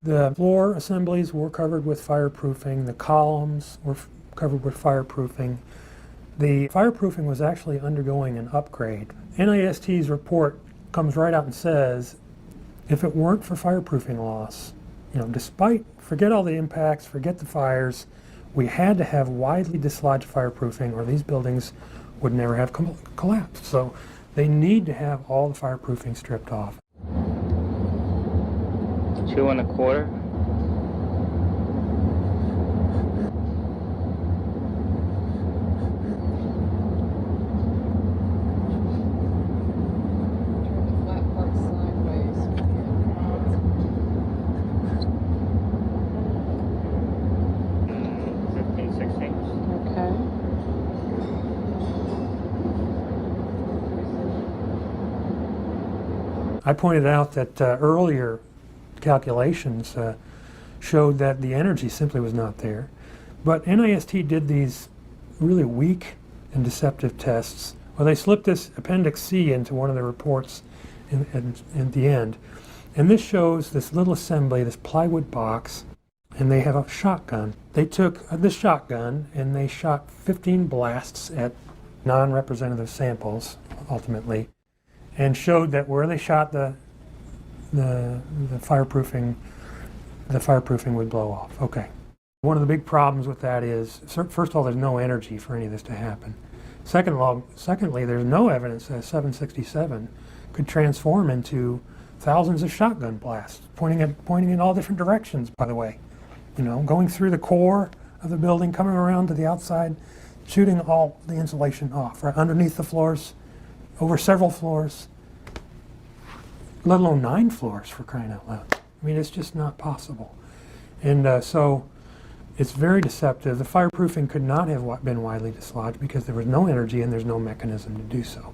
The floor assemblies were covered with fireproofing. The columns were covered with fireproofing. The fireproofing was actually undergoing an upgrade. NIST's report comes right out and says, if it weren't for fireproofing loss, forget all the impacts, forget the fires, we had to have widely dislodged fireproofing or these buildings would never have collapsed. So they need to have all the fireproofing stripped off. 2 1/4. I pointed out that earlier calculations showed that the energy simply was not there. But NIST did these really weak and deceptive tests. Well, they slipped this Appendix C into one of the reports in the end. And this shows this little assembly, this plywood box, and they have a shotgun. They took this shotgun and they shot 15 blasts at non-representative samples, ultimately, and showed that where they shot the fireproofing would blow off. Okay. One of the big problems with that is, first of all, there's no energy for any of this to happen. Secondly, there's no evidence that a 767 could transform into thousands of shotgun blasts, pointing in all different directions, by the way. Going through the core of the building, coming around to the outside, shooting all the insulation off, right underneath the floors, over several floors, let alone 9 floors, for crying out loud. I mean, it's just not possible. And so it's very deceptive. The fireproofing could not have been widely dislodged because there was no energy and there's no mechanism to do so.